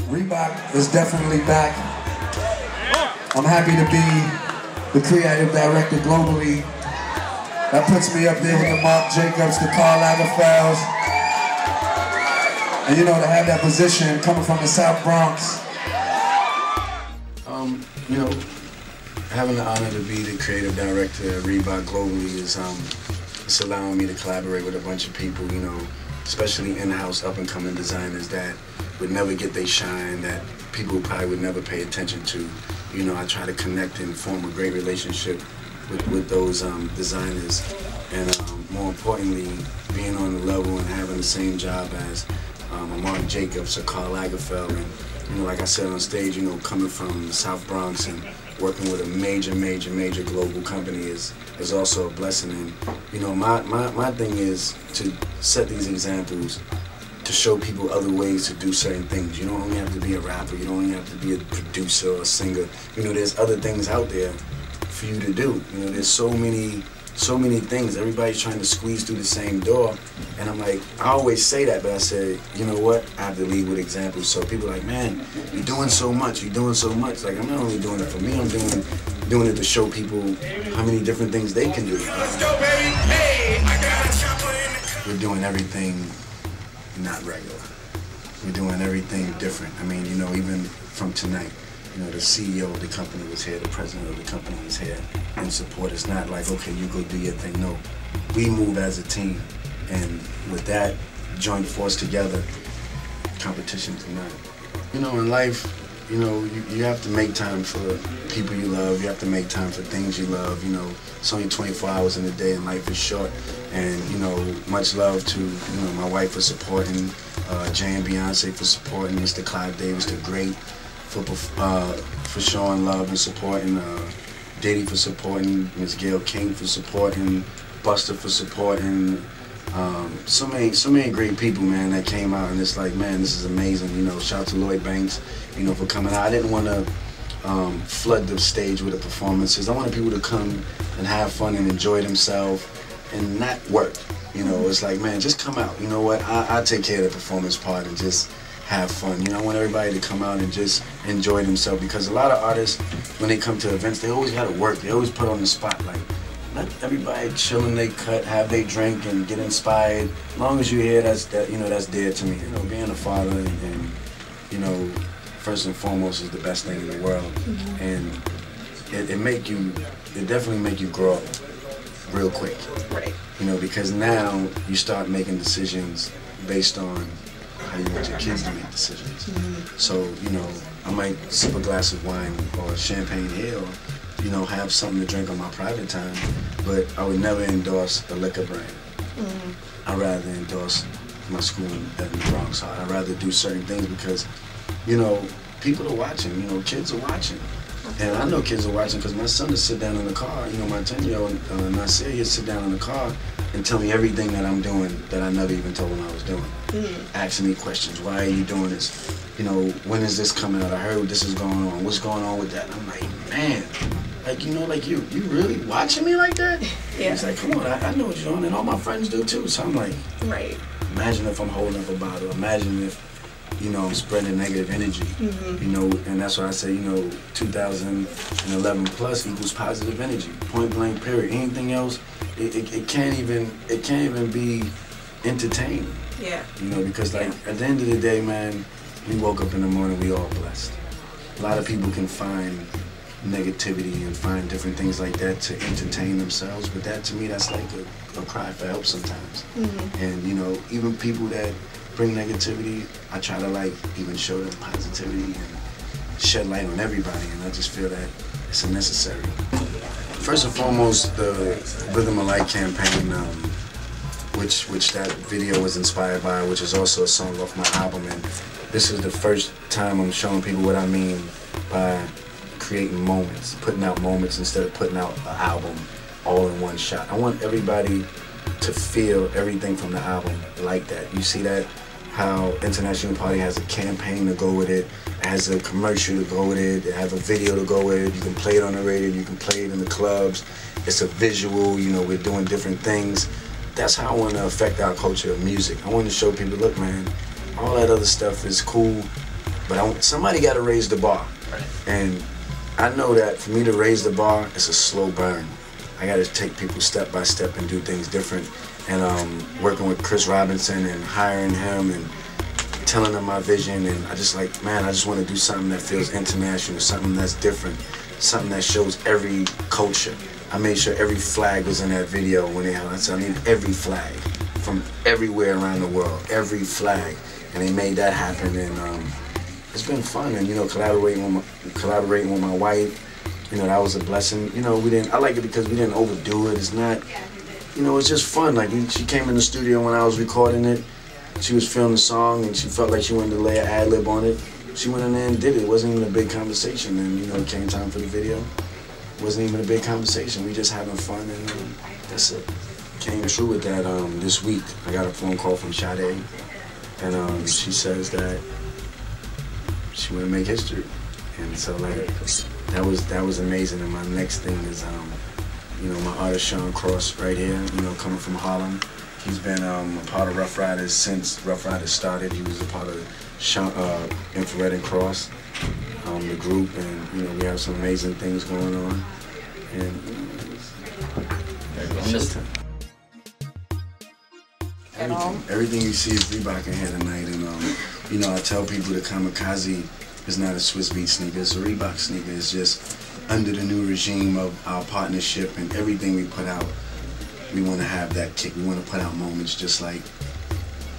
Reebok is definitely back. I'm happy to be the creative director globally. That puts me up there with the Marc Jacobs, the Karl Lagerfelds. And you know, to have that position coming from the South Bronx. You know, having the honor to be the creative director of Reebok globally is it's allowing me to collaborate with a bunch of people, you know, especially in-house up-and-coming designers that would never get their shine, that people probably would never pay attention to. You know, I try to connect and form a great relationship with those designers, and more importantly, being on the level and having the same job as a Marc Jacobs or Karl Lagerfeld. And you know, like I said on stage, you know, coming from the South Bronx and working with a major global company is also a blessing. And you know, my thing is to set these examples to show people other ways to do certain things. You don't only have to be a rapper, you don't only have to be a producer or a singer. You know, there's other things out there for you to do. You know, there's so many things. Everybody's trying to squeeze through the same door. And I'm like, I always say that, but I say, you know what? I have to lead with examples. So people are like, man, you're doing so much, you're doing so much. Like, I'm not only doing it for me, I'm doing it to show people how many different things they can do. We're doing everything not regular. We're doing everything different. I mean, you know, even from tonight, you know, the CEO of the company was here, the president of the company was here in support. It's not like, okay, you go do your thing. No, we move as a team. And with that joint force together, competition tonight. You know, in life, you know, you have to make time for people you love. You have to make time for things you love. You know, it's only 24 hours in a day and life is short. And, you know, much love to, you know, my wife for supporting, Jay and Beyonce for supporting, Mr. Clive Davis, the great, for showing love and supporting, Diddy for supporting, Ms. Gayle King for supporting, Buster for supporting, so many great people, man, that came out, and it's like, man, this is amazing. You know, shout out to Lloyd Banks, you know, for coming out. I didn't want to flood the stage with the performances. I wanted people to come and have fun and enjoy themselves and not work. You know, it's like, man, just come out. You know what? I take care of the performance part and just have fun. You know, I want everybody to come out and just enjoy themselves, because a lot of artists, when they come to events, they always got to work. They always put on the spotlight. Let everybody chill in they cut, have they drink, and get inspired. As long as you're here, that's dear to me. You know, being a father and you know, first and foremost is the best thing in the world. Mm-hmm. And it definitely make you grow up real quick. Right. You know, because now you start making decisions based on how you want your kids to make decisions. Mm-hmm. So, you know, I might sip a glass of wine or champagne here, or, you know, have something to drink on my private time, but I would never endorse a liquor brand. Mm-hmm. I'd rather endorse my school in the Bronx. I'd rather do certain things because, you know, people are watching, you know, kids are watching. And I know kids are watching because my son will sit down in the car, you know, my 10-year-old Nasir, he'll sit down in the car and tell me everything that I'm doing that I never even told him I was doing. Mm-hmm. Asking me questions, why are you doing this? You know, when is this coming out? I heard this is going on. What's going on with that? And I'm like, man, like, you know, like you really watching me like that? Yeah. He's like, come on, I know what you're doing, and all my friends do too. So I'm like, right. Imagine if I'm holding up a bottle. Imagine if, you know, I'm spreading negative energy. Mm-hmm. You know, and that's why I say, you know, 2011 plus equals positive energy. Point blank, period. Anything else, it can't even be entertained. Yeah. You know, because like at the end of the day, man, we woke up in the morning, we all blessed. A lot of people can find negativity and find different things like that to entertain themselves, but that to me, that's like a cry for help sometimes. Mm-hmm. And you know, even people that bring negativity, I try to like even show them positivity and shed light on everybody, and I just feel that it's necessary. First and foremost, the Reethym of Lite campaign, which that video was inspired by, which is also a song off my album, and this is the first time I'm showing people what I mean by creating moments, putting out moments instead of putting out an album all in one shot. I want everybody to feel everything from the album like that. You see that how International Party has a campaign to go with it. It has a commercial to go with it. It has a video to go with it. You can play it on the radio. You can play it in the clubs. It's a visual. You know, we're doing different things. That's how I want to affect our culture of music. I want to show people, look, man, all that other stuff is cool, but somebody got to raise the bar. And I know that for me to raise the bar, it's a slow burn. I got to take people step by step and do things different. And working with Chris Robinson and hiring him and telling him my vision, and I just like, man, I just want to do something that feels international, something that's different, something that shows every culture. I made sure every flag was in that video when they had, I said, I need every flag from everywhere around the world, every flag, and they made that happen. And it's been fun, and you know, collaborating with my wife, you know, that was a blessing. You know, I like it because we didn't overdo it. It's not, you know, it's just fun. Like, she came in the studio when I was recording it. She was feeling the song, and she felt like she wanted to lay an ad-lib on it. She went in there and did it. It wasn't even a big conversation. And, you know, it came time for the video. It wasn't even a big conversation. We just having fun, and that's it. Came true with that this week. I got a phone call from Sade, and she says that she want to make history. And so, like, that was amazing. And my next thing is, you know, my artist Sean Cross right here, you know, coming from Harlem. He's been a part of Rough Riders since Rough Riders started. He was a part of Infrared and Cross, the group, and you know, we have some amazing things going on. And everything you see is Reebok in here tonight. And you know, I tell people the Kamikaze is not a Swizz Beatz sneaker, it's a Reebok sneaker. It's just under the new regime of our partnership and everything we put out, we want to have that kick. We want to put out moments just like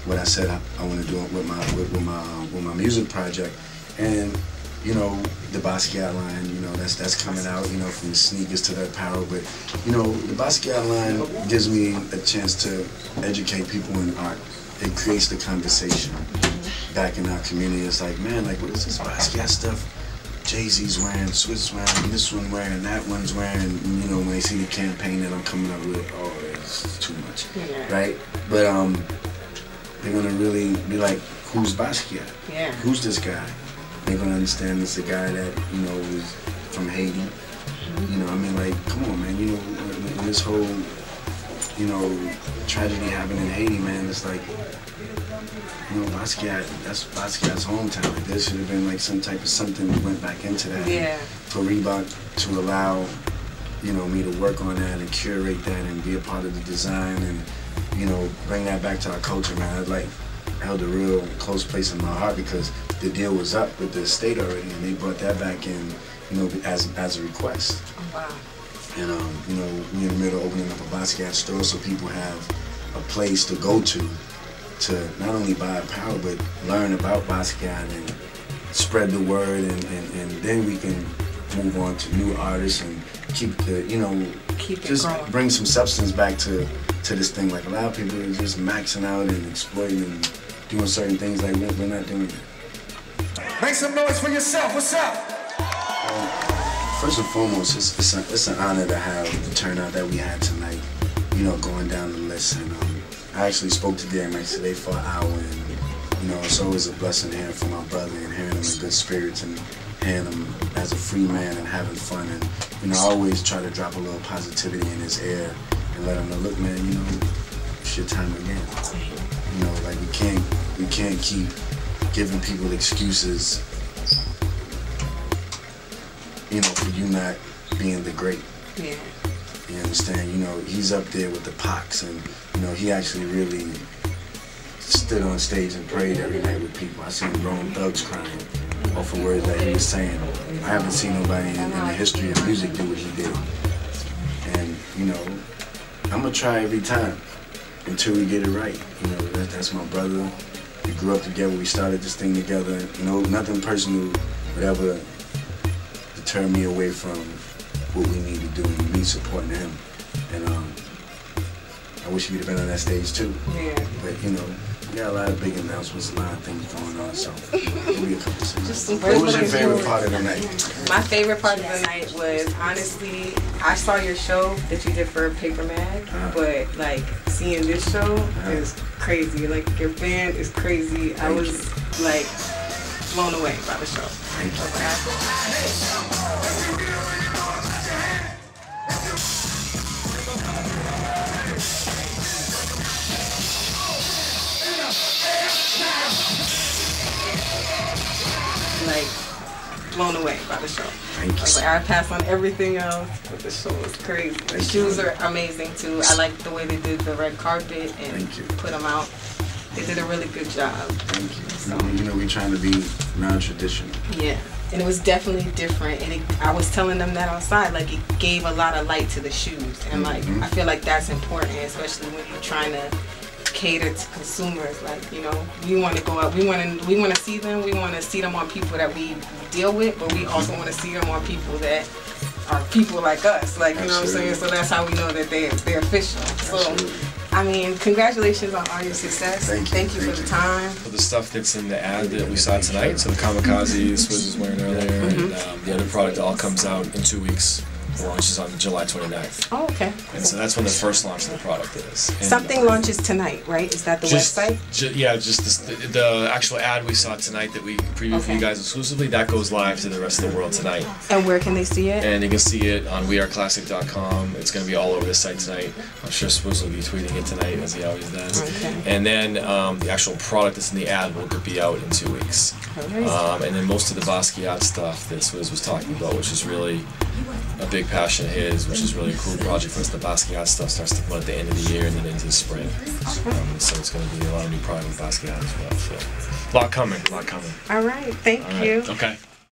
what I said I want to do with my music project. And you know, the Basquiat line, you know, that's coming out, you know, from the sneakers to the apparel. But you know, the Basquiat line gives me a chance to educate people in art. It creates the conversation back in our community. It's like, man, like, what is this Basquiat stuff Jay-Z's wearing, Swizz wearing, this one wearing, that one's wearing? And, you know, when they see the campaign that I'm coming up with, oh, it's too much, right? But they're gonna really be like, who's Basquiat? Yeah. Who's this guy? They're gonna understand it's a guy that, you know, was from Haiti. You know, I mean, like, come on, man. You know, when this whole, you know, tragedy happened in Haiti, man, it's like, you know, Basquiat, that's Basquiat's hometown. Like, there should have been like some type of something that went back into that. Yeah. For Reebok to allow, you know, me to work on that and curate that and be a part of the design and, you know, bring that back to our culture, man. I like held a real close place in my heart because the deal was up with the estate already, and they brought that back in, you know, as a request. Oh, wow. And you know, we're in the middle of opening up a Basquiat store so people have a place to go to not only buy apparel but learn about Basquiat and spread the word, and then we can move on to new artists and keep the, you know, just bring some substance back to this thing. Like, a lot of people are just maxing out and exploiting and doing certain things like we're not doing it. Make some noise for yourself. What's up? First and foremost, it's an honor to have the turnout that we had tonight. You know, going down the list, and I actually spoke to DMX today for an hour, and you know, it's always a blessing hearing from my brother and hearing him in good spirits and hearing him as a free man and having fun. And you know, I always try to drop a little positivity in his ear and let him know, look, man, you know, it's your time again. You know, like, we can't keep giving people excuses, you know, for you not being the great. Yeah. You understand? You know, he's up there with the Pox, and you know, he actually really stood on stage and prayed every night with people. I seen grown thugs crying off of words that he was saying. I haven't seen nobody in the history of music do what he did. And you know, I'm gonna try every time until we get it right. You know, that's my brother. We grew up together. We started this thing together. You know, nothing personal would ever deter me away from what we need to do and me supporting him. And I wish he would have been on that stage too. Yeah. But you know, We got a lot of big announcements, a lot of things going on, so give me a couple seconds. Just What was your favorite part of the night? My favorite part of the night was, honestly, I saw your show that you did for Paper Mag, but like seeing this show is crazy. Like your band is crazy. I was like blown away by the show. Thank you. Like blown away by the show. Thank you. Like, I pass on everything else, but the show was crazy. The shoes are amazing too. I like the way they did the red carpet and put them out. They did a really good job. Thank you. So, you know, we're trying to be non-traditional. Yeah, and it was definitely different. And I was telling them that outside, like it gave a lot of light to the shoes, and like I feel like that's important, especially when you're trying to cater to consumers. Like, you know, we want to go out, we want to see them, we want to see them on people that we deal with, but we also want to see them on people that are people like us, like, you know what I'm saying? So that's how we know that they're official. So I mean, congratulations on all your success. Thank you for the time. For the stuff that's in the ad that we saw tonight, so the kamikaze Swizz was wearing earlier, and the other product all comes out in 2 weeks. It launches on July 29th. Oh, okay. And so that's when the first launch of the product is. And something launches tonight, right? Is that the website? Yeah, just the actual ad we saw tonight that we previewed for you guys exclusively, that goes live to the rest of the world tonight. And where can they see it? And you can see it on weareclassic.com. It's going to be all over the site tonight. I'm sure Swizz will be tweeting it tonight, as he always does. Okay. And then the actual product that's in the ad will be out in 2 weeks. And then most of the Basquiat stuff that Swizz was talking about, which is really a big passion of his, which is really a cool project for us. The Basquiat stuff starts to come out at the end of the year and then into the spring. So it's going to be a lot of new product with Basquiat as well. So a lot coming, a lot coming. All right, thank you. Okay.